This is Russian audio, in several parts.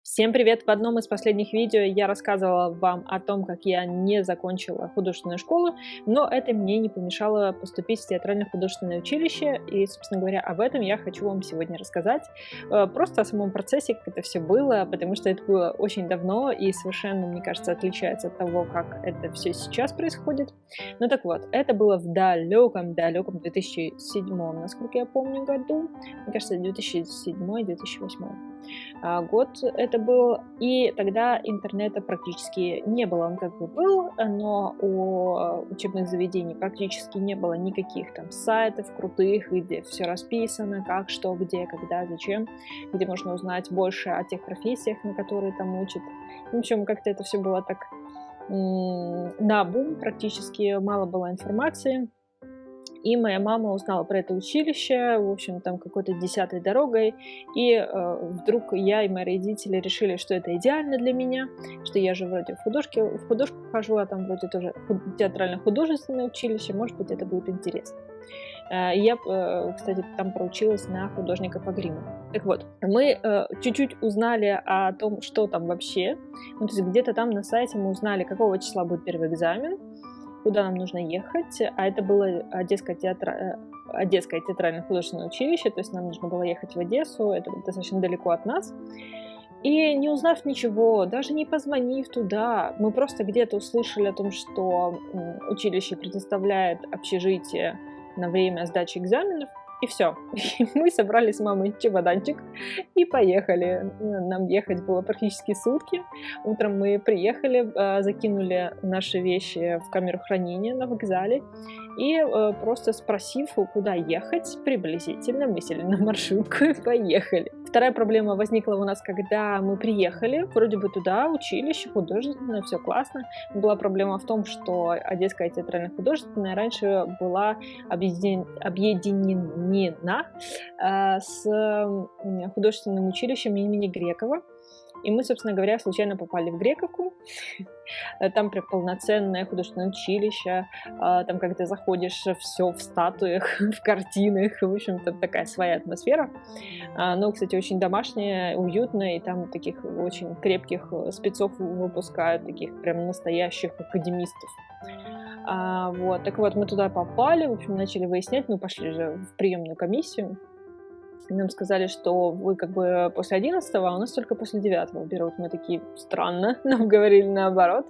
Всем привет! В одном из последних видео я рассказывала вам о том, как я не закончила художественную школу, но это мне не помешало поступить в театрально-художественное училище, и, собственно говоря, об этом я хочу вам сегодня рассказать. Просто о самом процессе, как это все было, потому что это было очень давно и совершенно, мне кажется, отличается от того, как это все сейчас происходит. Ну так вот, это было в далеком-далеком 2007, насколько я помню, году. Мне кажется, 2007-2008 год это был, и тогда интернета практически не было. Он как бы был, но у учебных заведений практически не было никаких там сайтов крутых, где все расписано, как, что, где, когда, зачем, где можно узнать больше о тех профессиях, на которые там учат. В общем, как-то это все было так наобум, практически мало было информации. И моя мама узнала про это училище, в общем, там какой-то 10-й дорогой, и вдруг я и мои родители решили, что это идеально для меня, что я же вроде в художку хожу, а там вроде тоже театрально-художественное училище, может быть, это будет интересно. Я, кстати, там проучилась на художника по гриму. Так вот, мы чуть-чуть узнали о том, что там вообще, ну, то есть где-то там на сайте мы узнали, какого числа будет первый экзамен, куда нам нужно ехать, а это было Одесское театрально-художественное училище, то есть нам нужно было ехать в Одессу, это достаточно далеко от нас. И не узнав ничего, даже не позвонив туда, мы просто где-то услышали о том, что училище предоставляет общежитие на время сдачи экзаменов, и все. Мы собрали с мамой чемоданчик и поехали. Нам ехать было практически сутки. Утром мы приехали, закинули наши вещи в камеру хранения на вокзале и просто спросив, куда ехать, приблизительно, мы сели на маршрутку и поехали. Вторая проблема возникла у нас, когда мы приехали, вроде бы туда, училище художественное, все классно. Была проблема в том, что Одесская театрально-художественная раньше была объединена с художественным училищем имени Грекова. И мы, собственно говоря, случайно попали в Грековку. Там прям полноценное художественное училище. Там, когда ты заходишь, все в статуях, в картинах. В общем-то, такая своя атмосфера. Но, кстати, очень домашняя, уютная. И там таких очень крепких спецов выпускают, таких прям настоящих академистов. Вот. Так вот, мы туда попали, в общем, начали выяснять. Мы пошли же в приемную комиссию. Нам сказали, что вы как бы после 11-го, а у нас только после 9-го берут. Мы такие, странно, нам говорили наоборот.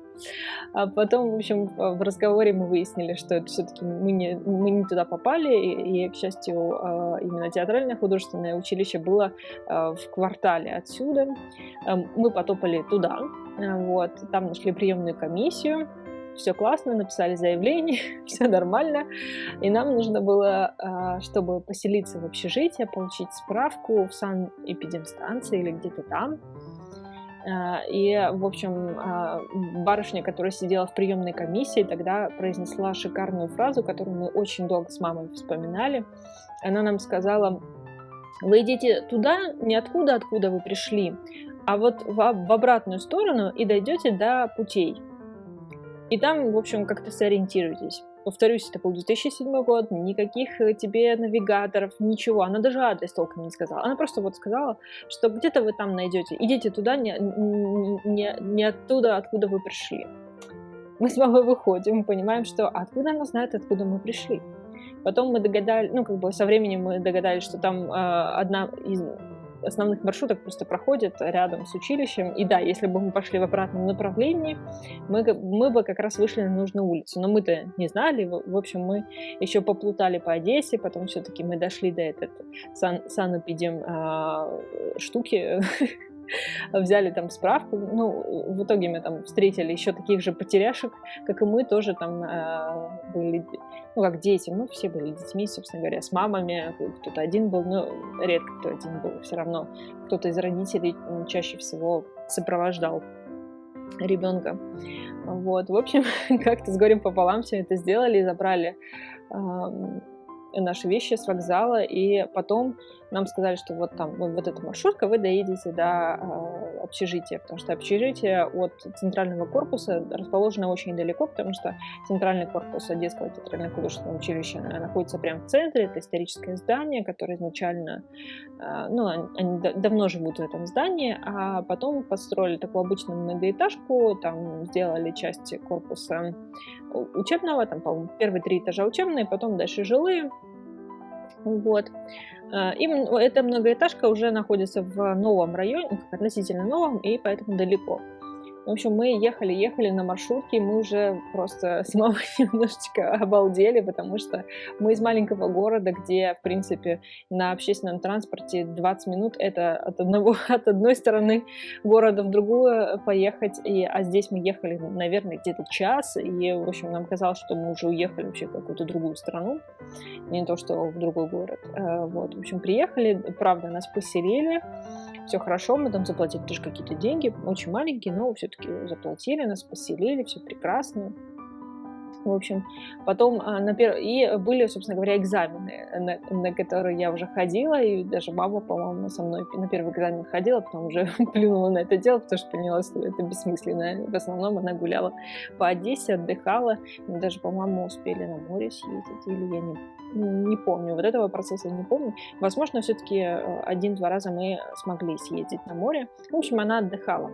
А потом, в общем, в разговоре мы выяснили, что это все-таки мы не туда попали, и, к счастью, именно театральное художественное училище было в квартале отсюда. Мы потопали туда, вот, там нашли приемную комиссию. Все классно, написали заявление, все нормально. И нам нужно было, чтобы поселиться в общежитии, получить справку в санэпидемстанции или где-то там. И, в общем, барышня, которая сидела в приемной комиссии, тогда произнесла шикарную фразу, которую мы очень долго с мамой вспоминали. Она нам сказала: вы идите туда, не откуда вы пришли, а вот в обратную сторону и дойдете до путей. И там, в общем, как-то сориентируйтесь. Повторюсь, это был 2007 год, никаких тебе навигаторов, ничего. Она даже адрес толком не сказала. Она просто вот сказала, что где-то вы там найдете. Идите туда, не оттуда, откуда вы пришли. Мы с мамой выходим, мы понимаем, что откуда она знает, откуда мы пришли. Потом мы догадались, со временем мы догадались, что там одна из основных маршруток просто проходит рядом с училищем. И да, если бы мы пошли в обратном направлении, мы бы как раз вышли на нужную улицу. Но мы-то не знали. В общем, мы еще поплутали по Одессе, потом все-таки мы дошли до этой санэпидем штуки, взяли там справку. Ну, в итоге мы там встретили еще таких же потеряшек, как и мы, тоже там были, как дети. Мы все были детьми, собственно говоря, с мамами. Кто-то один был, но редко кто один был. Все равно кто-то из родителей чаще всего сопровождал ребенка. Вот, в общем, как-то с горем пополам все это сделали и забрали наши вещи с вокзала, и потом нам сказали, что вот там вот эта маршрутка, вы доедете до общежитие, потому что общежитие от центрального корпуса расположено очень далеко, потому что центральный корпус Одесского театрального художественного училища находится прямо в центре. Это историческое здание, которое изначально, они давно живут в этом здании, а потом построили такую обычную многоэтажку, там сделали часть корпуса учебного, там, по-моему, первые 3 этажа учебные, потом дальше жилые. Вот. И эта многоэтажка уже находится в новом районе, относительно новом, и поэтому далеко. В общем, мы ехали на маршрутке, мы уже просто с мамой немножечко обалдели, потому что мы из маленького города, где, в принципе, на общественном транспорте 20 минут — это от одной стороны города в другую поехать, а здесь мы ехали, наверное, где-то час, и, в общем, нам казалось, что мы уже уехали вообще в какую-то другую страну, не то, что в другой город. Вот, в общем, приехали, правда, нас поселили, все хорошо, мы там заплатили тоже какие-то деньги, очень маленькие, но все-таки заплатили, нас поселили, все прекрасно. В общем, потом и были, собственно говоря, экзамены, на которые я уже ходила, и даже мама, по-моему, со мной на первый экзамен ходила, потом уже плюнула на это дело, потому что поняла, что это бессмысленно. В основном она гуляла по Одессе, отдыхала, мы даже, по-моему, успели на море съездить, или я не помню, вот этого процесса не помню. Возможно, все-таки 1-2 раза мы смогли съездить на море. В общем, она отдыхала,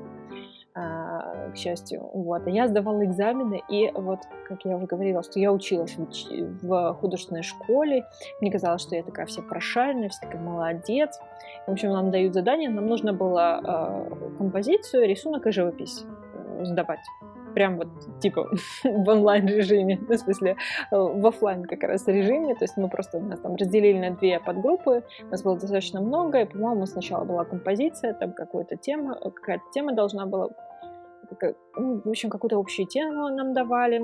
к счастью. Вот. А я сдавала экзамены, и вот, как я уже говорила, что я училась в художественной школе. Мне казалось, что я такая вся прошаренная, вся такая молодец. В общем, нам дают задание, нам нужно было композицию, рисунок и живопись сдавать. Прям вот типа в онлайн-режиме, в смысле в офлайн как раз режиме, то есть мы просто нас там разделили на 2 подгруппы, нас было достаточно много, и, по-моему, сначала была композиция, там какая-то тема должна была, в общем, какую-то общую тему нам давали.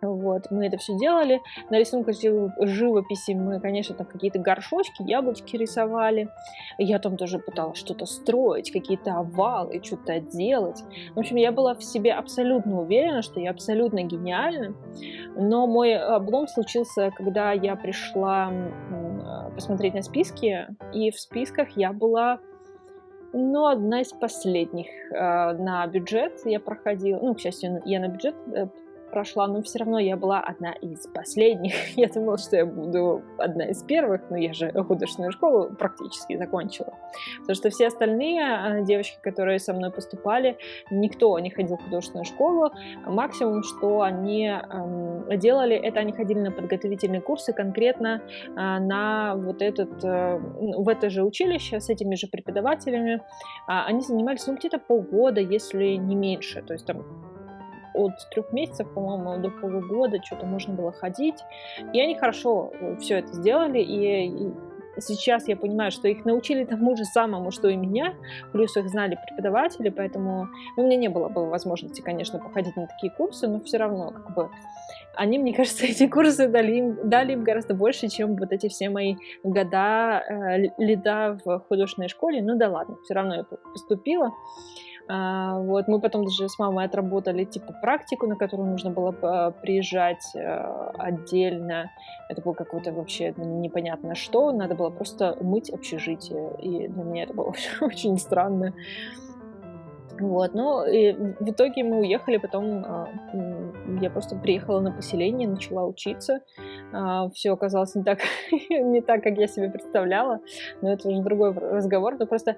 Вот, мы это все делали. На рисунках живописи мы, конечно, там какие-то горшочки, яблочки рисовали. Я там тоже пыталась что-то строить, какие-то овалы, что-то делать. В общем, я была в себе абсолютно уверена, что я абсолютно гениальна. Но мой облом случился, когда я пришла посмотреть на списки, и в списках я была, одна из последних на бюджет я проходила. К счастью, я на бюджет прошла, но все равно я была одна из последних. Я думала, что я буду одна из первых, но я же художественную школу практически закончила. Потому что все остальные девочки, которые со мной поступали, никто не ходил в художественную школу. Максимум, что они делали, это они ходили на подготовительные курсы конкретно на вот в это же училище с этими же преподавателями. Они занимались, где-то полгода, если не меньше. То есть там от 3 месяцев, по-моему, до полугода что-то можно было ходить. И они хорошо все это сделали, и сейчас я понимаю, что их научили тому же самому, что и меня, плюс их знали преподаватели, поэтому у меня не было бы возможности, конечно, походить на такие курсы, но все равно, они, мне кажется, эти курсы дали им гораздо больше, чем вот эти все мои года лета в художественной школе. Ну да ладно, все равно я поступила. Вот, мы потом даже с мамой отработали практику, на которую нужно было приезжать отдельно. Это было какое-то вообще непонятно что. Надо было просто мыть общежитие. И для меня это было очень странно. Вот, и в итоге мы уехали, потом я просто приехала на поселение, начала учиться. Все оказалось не так, как я себе представляла, но это уже другой разговор. Но просто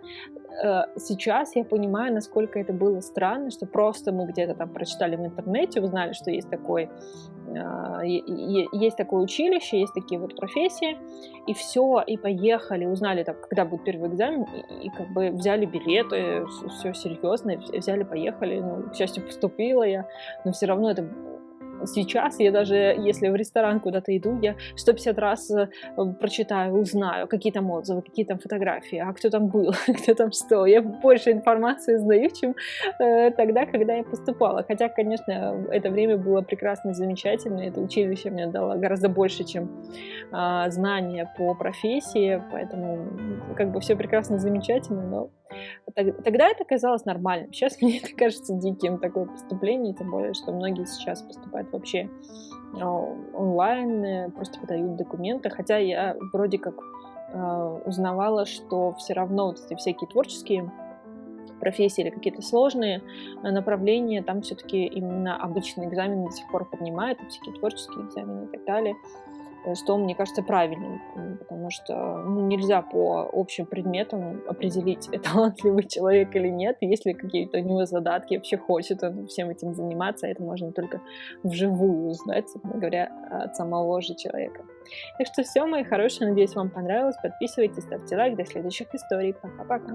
сейчас я понимаю, насколько это было странно, что просто мы где-то там прочитали в интернете, узнали, что есть такое училище, есть такие вот профессии, и все, и поехали, узнали, когда будет первый экзамен, и взяли билеты, все серьезно, взяли, поехали. К счастью, поступила я, но все равно это сейчас я даже, если в ресторан куда-то иду, я 150 раз прочитаю, узнаю, какие там отзывы, какие там фотографии, а кто там был, кто там что. Я больше информации знаю, чем тогда, когда я поступала. Хотя, конечно, это время было прекрасно, замечательно. Это училище мне дало гораздо больше, чем знания по профессии. Поэтому все прекрасно, замечательно, но тогда это казалось нормальным. Сейчас мне это кажется диким, такое поступление, тем более, что многие сейчас поступают вообще онлайн, просто подают документы. Хотя я вроде как узнавала, что все равно вот эти всякие творческие профессии или какие-то сложные направления, там все-таки именно обычные экзамены до сих пор поднимают, всякие творческие экзамены и так далее, что, мне кажется, правильным, потому что нельзя по общим предметам определить, талантливый человек или нет, есть ли какие-то у него задатки, вообще хочет он всем этим заниматься, это можно только вживую узнать, собственно говоря, от самого же человека. Так что все, мои хорошие, надеюсь, вам понравилось, подписывайтесь, ставьте лайк, до следующих историй, пока-пока.